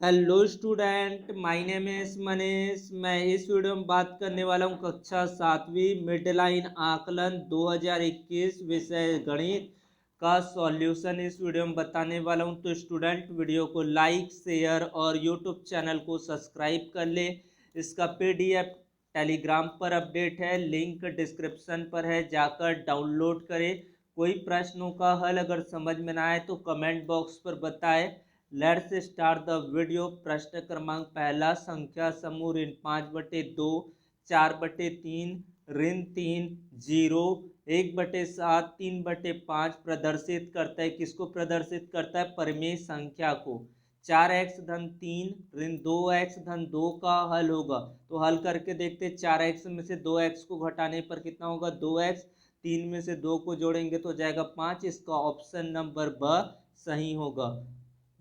Hello student, my name is Manish. मैं इस video में बात करने वाला हूँ कक्षा 7वीं मिड लाइन आकलन 2021 विषय गणित का सॉल्यूशन इस वीडियो में बताने वाला हूँ। तो स्टूडेंट वीडियो को लाइक शेयर और यूट्यूब चैनल को सब्सक्राइब कर ले। इसका पीडीएफ टेलीग्राम पर अपडेट है, लिंक डिस्क्रिप्शन पर है, जाकर डाउनलोड करें। कोई प्रश्नों का हल अगर समझ में ना आए तो कमेंट बॉक्स पर बताएं। Let's start the video. प्रश्न क्रमांक पहला, संख्या समूह ऋण 5/2, 4/3, ऋण 3, 0, 1/7, 3/5 प्रदर्शित करता है। किसको प्रदर्शित करता है? परिमेय संख्या को। 4x धन 3 ऋण 2x धन 2 का हल होगा। तो हल करके देखते, 4x में से 2x को घटाने पर कितना होगा? 2x। 3 में से 2 को जोड़ेंगे तो जाएगा 5। इसका ऑप्शन नंबर ब सही होगा।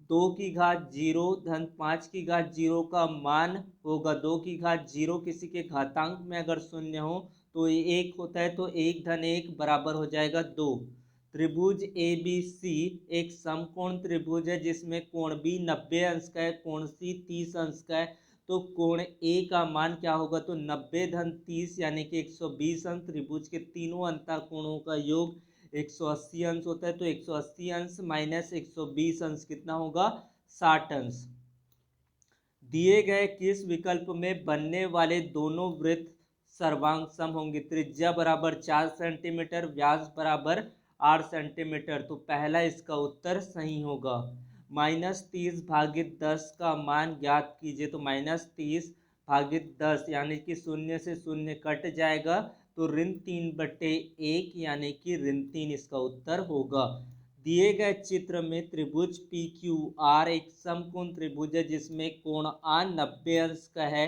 2 की घात 0 धन 5 की घात 0 का मान होगा। 2 की घात 0 किसी के घातांक में अगर शून्य हो तो ये 1 होता है, तो 1 धन 1 बराबर हो जाएगा 2। त्रिभुज ए बी सी एक समकोण त्रिभुज है जिसमें कोण बी 90 अंश का है, कोण सी 30 अंश का है। तो कोण ए का मान क्या होगा? तो 90 धन 30 यानी कि 120 अंश। त्रिभुज के तीनों अंतःकोणों का योग 180 अंश होता है। तो 180 अंश माइनस 120 अंश कितना होगा? 60 अंश। दिए गए किस विकल्प में बनने वाले दोनों वृत्त सर्वांग सम होंगे? त्रिज्या बराबर 4 सेंटीमीटर, व्यास बराबर 8 सेंटीमीटर। तो पहला इसका उत्तर सही होगा। -30/10 का मान ज्ञात कीजिए। तो -30/10 यानी कि 0 से 0 कट जाएगा, तो ऋण 3/1 यानी कि ऋण 3 इसका उत्तर होगा। दिए गए चित्र में त्रिभुज पी क्यू आर एक समकोण त्रिभुज है जिसमें कोण आर 90 अंश का है।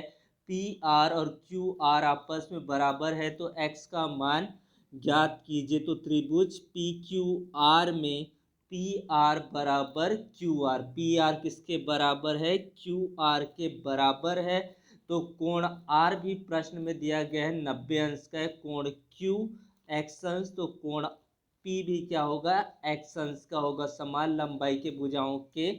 पी आर और क्यू आर आपस में बराबर है, तो एक्स का मान ज्ञात कीजिए। तो त्रिभुज पी क्यू आर में पी आर बराबर क्यू आर। पी आर किसके बराबर है? क्यू आर के बराबर है। तो कोण आर भी प्रश्न में दिया गया है 90 अंश का है। कोण क्यू एक्स अंश, तो कोण पी भी क्या होगा? एक्स अंश का होगा। समान लंबाई के भुजाओं के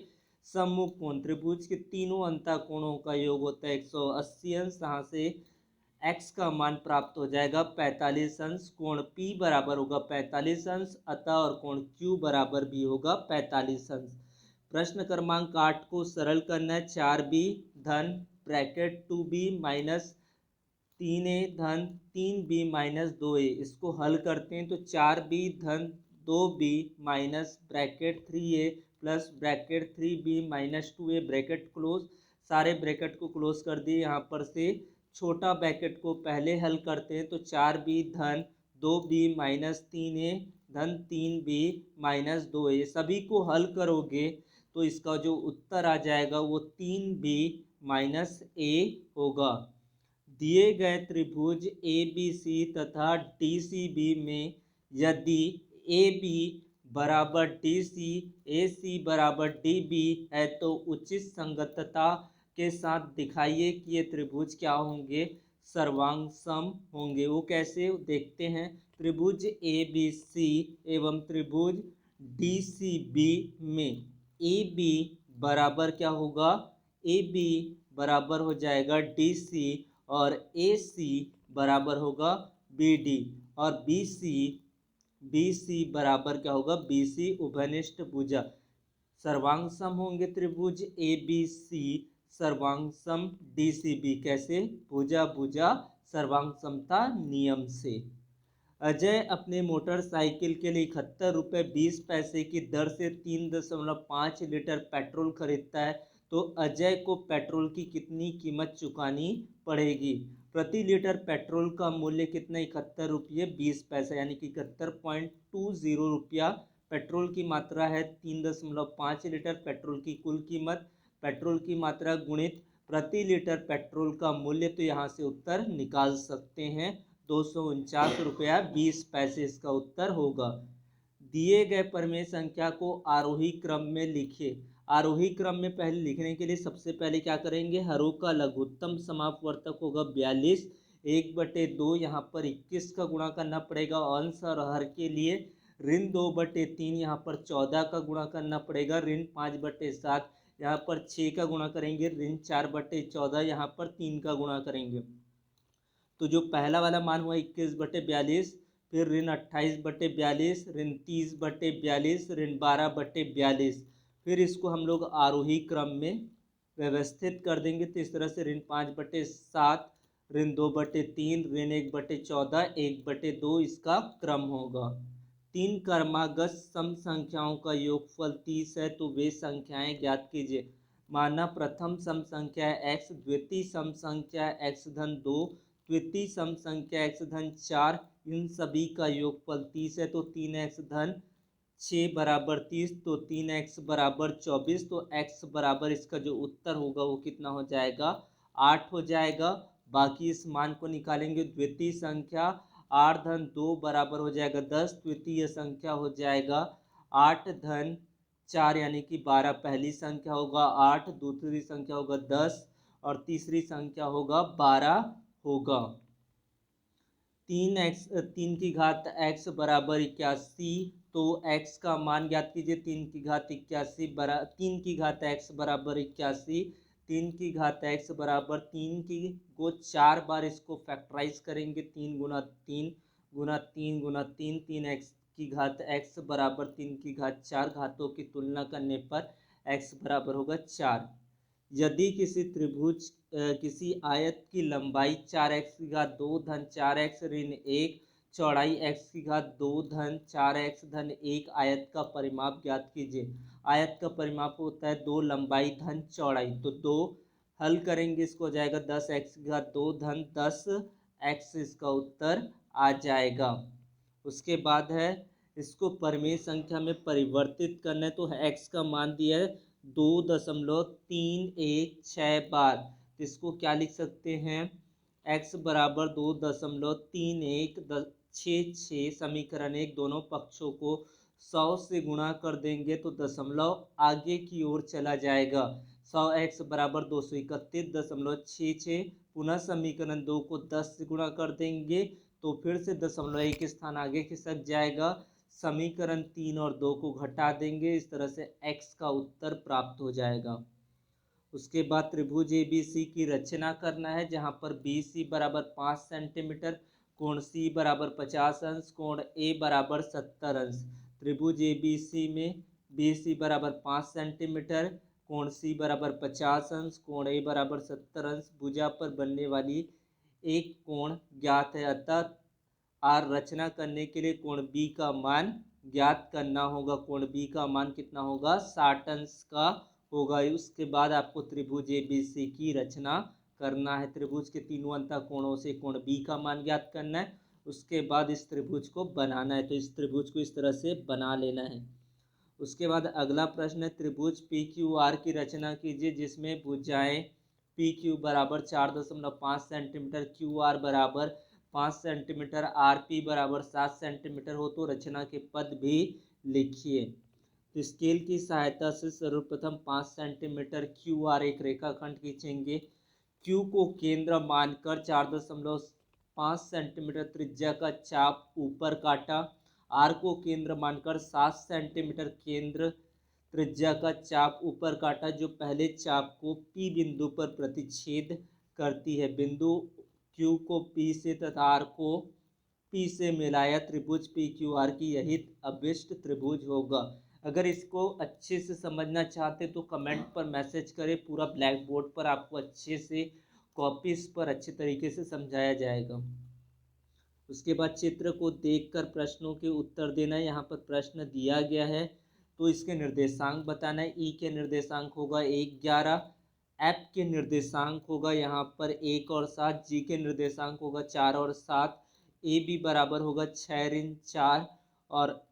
सम्मुख कोण त्रिभुज के तीनों अंतःकोणों का योग होता है 180 अंश। यहाँ से एक्स का मान प्राप्त हो जाएगा 45 अंश। कोण पी बराबर होगा 45 अंश, अतः और कोण क्यू बराबर भी होगा 45 अंश। प्रश्न क्रमांक 8 को सरल करना है। 4b धन ब्रैकेट 2b माइनस 3a धन 3b माइनस 2a, इसको हल करते हैं तो 4b धन 2b minus bracket 3a plus bracket 3b minus 2a bracket close. सारे ब्रैकेट को क्लोज कर दिए। यहाँ पर से छोटा ब्रैकेट को पहले हल करते हैं तो 4b धन 2b माइनस 3a धन 3b माइनस 2a, सभी को हल करोगे तो इसका जो उत्तर आ जाएगा वो 3b माइनस a होगा। दिए गए त्रिभुज ए बी सी तथा डी सी बी में यदि ए बी बराबर डी सी, ए सी बराबर डी बी है तो उचित संगतता के साथ दिखाइए कि ये त्रिभुज क्या होंगे? सर्वांग सम होंगे। वो कैसे देखते हैं। त्रिभुज ए बी सी एवं त्रिभुज डी सी बी में ए बी बराबर क्या होगा? ए बी बराबर हो जाएगा डी सी और ए सी बराबर होगा बी डी, और बी सी बराबर क्या होगा? बी सी उभयनिष्ठ भुजा। सर्वांग सम होंगे त्रिभुज ए बी सी सर्वांग सम डी सी बी। कैसे? भुजा भुजा सर्वांग समता नियम से। अजय अपने मोटरसाइकिल के लिए 71 रुपये 20 पैसे की दर से 3.5 लीटर पेट्रोल खरीदता है। तो अजय को पेट्रोल की कितनी कीमत चुकानी पड़ेगी? प्रति लीटर पेट्रोल का मूल्य कितना? 71 रुपये 20 पैसे यानी कि 71.20 रुपया पेट्रोल की मात्रा है। 3.5 लीटर पेट्रोल की कुल कीमत, पेट्रोल की मात्रा गुणित प्रति लीटर पेट्रोल का मूल्य, तो यहाँ से उत्तर निकाल सकते हैं 249 रुपया 20 पैसे इसका उत्तर होगा। दिए गए परिमेय संख्या को आरोही क्रम में लिखिए। आरोही क्रम में पहले लिखने के लिए सबसे पहले क्या करेंगे? हरों का लघुत्तम समापवर्तक होगा 42, 1/2 यहाँ पर 21 का गुणा करना पड़ेगा अंश और हर के लिए। ऋण 2/3 यहाँ पर 14 का गुणा करना पड़ेगा। ऋण 5/7 यहाँ पर 6 का गुणा करेंगे, ऋण 4/14, यहाँ पर 3 का गुणा करेंगे। तो जो पहला वाला मान हुआ 21/42, फिर ऋण 28/42, ऋण 30/42, ऋण 12/42। फिर इसको हम लोग आरोही क्रम में व्यवस्थित कर देंगे। तो इस तरह से ऋण 5/7, ऋण 2/3, ऋण 1/14, 1/2 इसका क्रम होगा। 3 क्रमागत सम संख्याओं का योगफल 30 है, तो वे संख्याएं ज्ञात कीजिए। माना प्रथम सम संख्या है x, द्वितीय सम संख्या है x-2, तृतीय सम संख्या x-4, इन सभी का योगफल 30 है। तो 3x-6 बराबर 30, तो 3x बराबर 24। तो x बराबर इसका जो उत्तर होगा वो कितना हो जाएगा, 8 हो जाएगा। बाकी इस मान को निकालेंगे। द्वितीय संख्या 8-2 बराबर हो जाएगा 10, तृतीय संख्या हो जाएगा 8-4 यानी कि 12, पहली संख्या होगा 8, दूसरी संख्या होगा 10 और तीसरी संख्या होगा 12 होगा। 3 की घात x बराबर 81, तो x का मान ज्ञात कीजिए। 3 की घात x बराबर 81, 3 की घात x बराबर 3 की को 4 बार इसको फैक्टराइज करेंगे। 3 गुना 3 गुना 3 गुना 3, 3x की घात x बराबर 3 की घात 4, घातों की तुलना करने पर x बराबर होगा 4। यदि किसी त्रिभुज किसी आयत की लंबाई 4x की घात 2 धन 4x ऋण 1, चौड़ाई x की घात 2 धन 4x धन 1 आयत का परिमाप ज्ञात कीजिए। आयत का परिमाप होता है 2 लंबाई धन चौड़ाई। तो 2 हल करेंगे, इसको हो जाएगा 10x की घात 2 धन 10x, इसका उत्तर आ जाएगा। उसके बाद है इसको परिमेय संख्या में परिवर्तित करना है। तो x का मान दिया है 2.316 बार। तो इसको क्या लिख सकते हैं, x बराबर 2.3166, समीकरण 1 दोनों पक्षों को 100 से गुणा कर देंगे तो दशमलव आगे की ओर चला जाएगा। 100x बराबर 231.66। पुनः समीकरण 2 को 10 से गुणा कर देंगे तो फिर से दशमलव 1 स्थान आगे खिसक जाएगा। समीकरण 3 और 2 को घटा देंगे, इस तरह से x का उत्तर प्राप्त हो जाएगा। उसके बाद त्रिभुज ABC की रचना करना है, जहां पर BC बराबर 5 सेंटीमीटर, कोण C बराबर 50 अंश, कोण A बराबर 70 अंश। त्रिभुज ABC में BC बराबर 5 सेंटीमीटर, कोण C बराबर 50 अंश, कोण A बराबर 70 अंश। भुजा पर बनने वाली एक कोण ज्ञात है, अतः आर रचना करने के लिए कोण B का मान ज्ञात करना होगा। कोण B का मान कितना होगा, 60 अंश का होगा। उसके बाद आपको त्रिभुज ABC की रचना करना है। त्रिभुज के तीनों अंतःकोणों से कोण B का मान ज्ञात करना है। उसके बाद इस त्रिभुज को बनाना है। तो इस त्रिभुज को इस तरह से बना लेना है। उसके बाद अगला प्रश्न है, त्रिभुज PQR की रचना कीजिए, जिसमें भुजाएं PQ बराबर 4.5 सेंटीमीटर, QR बराबर 5 सेंटीमीटर, RP बराबर 7 सेंटीमीटर हो। तो रचना के पद भी लिखिए। तो स्केल की सहायता से सर्वप्रथम 5 सेंटीमीटर QR एक रेखाखंड खींचेंगे। Q को केंद्र मानकर 4.5 सेंटीमीटर त्रिज्या का चाप ऊपर काटा। R को केंद्र मानकर 7 सेंटीमीटर केंद्र त्रिज्या का चाप ऊपर काटा, जो पहले चाप को P बिंदु पर प्रतिच्छेद करती है। बिंदु Q को P से तथा R को P से मिलाया। त्रिभुज PQR की यही अभिष्ट त्रिभुज होगा। अगर इसको अच्छे से समझना चाहते तो कमेंट पर मैसेज करें, पूरा ब्लैक बोर्ड पर आपको अच्छे से कॉपीज पर अच्छे तरीके से समझाया जाएगा। उसके बाद चित्र को देखकर प्रश्नों के उत्तर देना है। यहाँ पर प्रश्न दिया गया है तो इसके निर्देशांक बताना है। ई के निर्देशांक होगा 1, 11, एफ के निर्देशांक होगा यहाँ पर 1 और 7, जी के निर्देशांक होगा 4 और 7, ए बी बराबर होगा 6 ऋण 4 और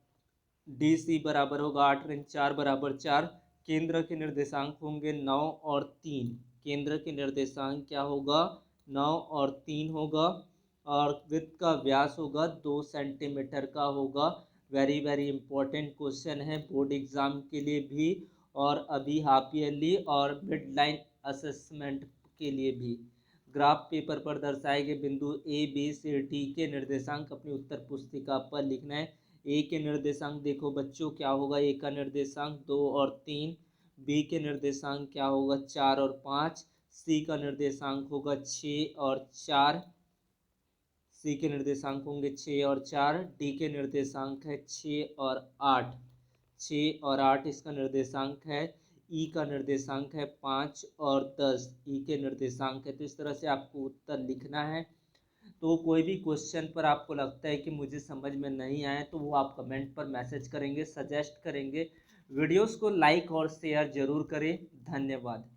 डी सी बराबर होगा 8 ऋण 4 बराबर 4। केंद्र के निर्देशांक होंगे 9 और 3। केंद्र के निर्देशांक क्या होगा, 9 और 3 होगा। और वृत्त का व्यास होगा 2 सेंटीमीटर का होगा। वेरी वेरी इंपॉर्टेंट क्वेश्चन है बोर्ड एग्जाम के लिए भी, और अभी हाफ ईयरली और मिड लाइन असेसमेंट के लिए भी। ग्राफ पेपर पर दर्शाए गए बिंदु ए बी सी डी के निर्देशांक अपनी उत्तर पुस्तिका पर लिखना है। ए के निर्देशांक देखो बच्चों क्या होगा, ए का निर्देशांक 2 और 3, बी के निर्देशांक क्या होगा 4 और 5, सी का निर्देशांक होगा 6 और 4, सी के निर्देशांक होंगे 6 और 4, डी के निर्देशांक है 6 और 8, 6 और 8 इसका निर्देशांक है, ई का निर्देशांक है 5 और 10, ई के निर्देशांक है। तो इस तरह से आपको उत्तर लिखना है। तो कोई भी क्वेश्चन पर आपको लगता है कि मुझे समझ में नहीं आए तो वो आप कमेंट पर मैसेज करेंगे, सजेस्ट करेंगे। वीडियोस को लाइक और शेयर जरूर करें। धन्यवाद।